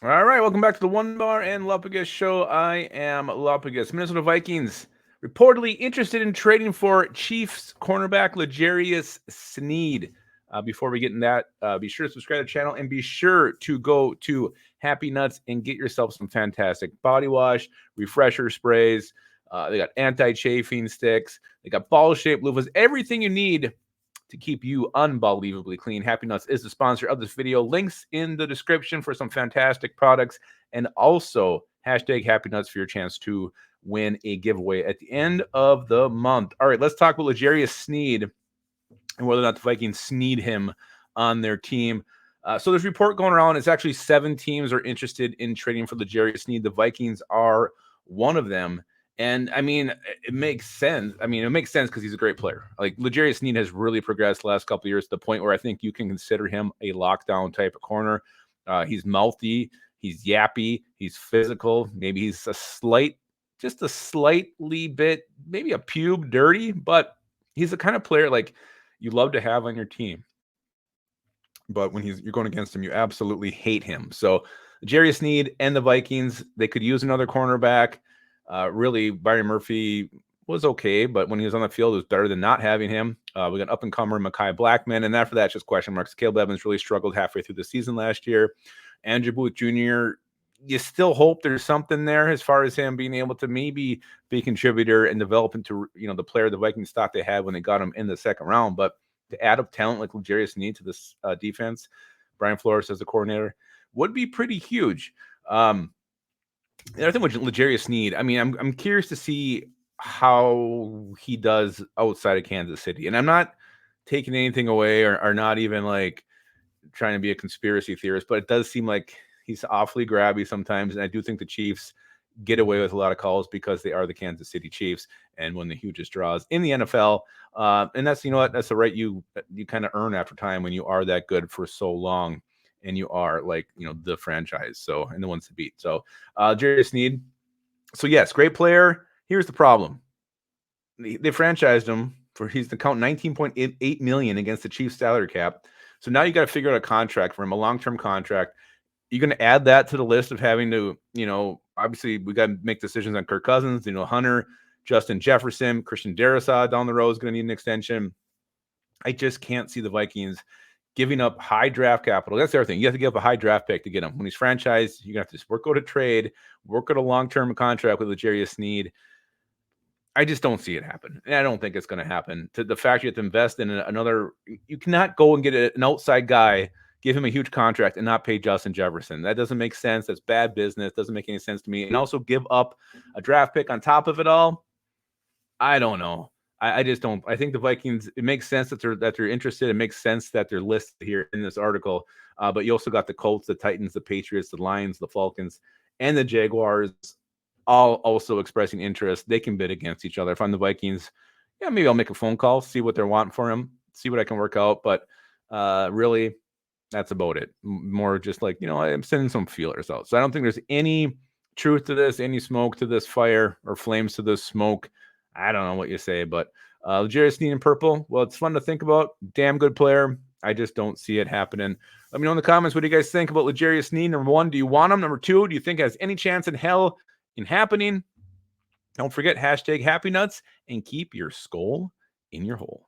All right, welcome back to the Onebar and Lupagus show. I am Lupagus. Minnesota Vikings reportedly interested in trading for Chiefs cornerback Legarius Sneed. Before we get in that, be sure to subscribe to the channel and be sure to go to Happy Nuts and get yourself some fantastic body wash, refresher sprays. They got anti-chafing sticks. They got ball-shaped loofahs. Everything you need to keep you unbelievably clean. Happy Nuts is the sponsor of this video. Links in the description for some fantastic products, and also hashtag Happy Nuts for your chance to win a giveaway at the end of the month. All right, let's talk about Legarius Sneed and whether or not the Vikings need him on their team. So there's a report going around. It's actually 7 teams are interested in trading for Legarius Sneed. The Vikings are one of them. And I mean, it makes sense. I mean, it makes sense because he's a great player. Like Legarius Sneed has really progressed the last couple of years to the point where I think you can consider him a lockdown type of corner. He's mouthy, he's yappy, he's physical. Maybe he's just a slightly bit, maybe a pube dirty, but he's the kind of player like you love to have on your team. But when you're going against him, you absolutely hate him. So Jerry Sneed and the Vikings, they could use another cornerback. Really, Byron Murphy was okay, but when he was on the field, it was better than not having him. We got up-and-comer Mekhi Blackman, and after that, just question marks. Caleb Evans really struggled halfway through the season last year. Andrew Booth Jr., you still hope there's something there as far as him being able to maybe be a contributor and develop into the player the Vikings thought they had when they got him in the second round. But to add up talent like Legarius Sneed to this defense, Brian Flores as the coordinator, would be pretty huge. The other thing with Legarius Sneed, I mean, I'm curious to see how he does outside of Kansas City. And I'm not taking anything away or not even like trying to be a conspiracy theorist, but it does seem like he's awfully grabby sometimes. And I do think the Chiefs get away with a lot of calls because they are the Kansas City Chiefs and one of the hugest draws in the NFL. And that's, that's the right you kind of earn after time when you are that good for so long and you are like, the franchise. So, and the ones to beat. So, Jerry Sneed. So, yes, great player. Here's the problem. They franchised him for he's to count 19.8 million against the Chiefs salary cap. So now you got to figure out a contract for him, a long-term contract. You're going to add that to the list of having to, obviously we got to make decisions on Kirk Cousins, Hunter, Justin Jefferson, Christian Darrisaw down the road is going to need an extension. I just can't see the Vikings giving up high draft capital. That's the other thing. You have to give up a high draft pick to get him. When he's franchised, you're going to have to just work out a trade, work out a long-term contract with Legarius Sneed. I just don't see it happen. And I don't think it's going to happen. To the fact you have to invest in another, you cannot go and get an outside guy, give him a huge contract, and not pay Justin Jefferson. That doesn't make sense. That's bad business. Doesn't make any sense to me. And also give up a draft pick on top of it all. I don't know. I just don't. I think the Vikings. It makes sense that they're interested. It makes sense that they're listed here in this article. But you also got the Colts, the Titans, the Patriots, the Lions, the Falcons, and the Jaguars all also expressing interest. They can bid against each other. If I'm the Vikings, yeah, maybe I'll make a phone call, see what they're wanting for him, see what I can work out. But really, that's about it. More just like, I'm sending some feelers out. So I don't think there's any truth to this, any smoke to this fire or flames to this smoke. I don't know what you say, but Legarius Sneed in purple, well, it's fun to think about. Damn good player. I just don't see it happening. Let me know in the comments, what do you guys think about Legarius Sneed? Number 1, do you want him? Number 2, do you think it has any chance in hell in happening? Don't forget, hashtag Happy Nuts and keep your skull in your hole.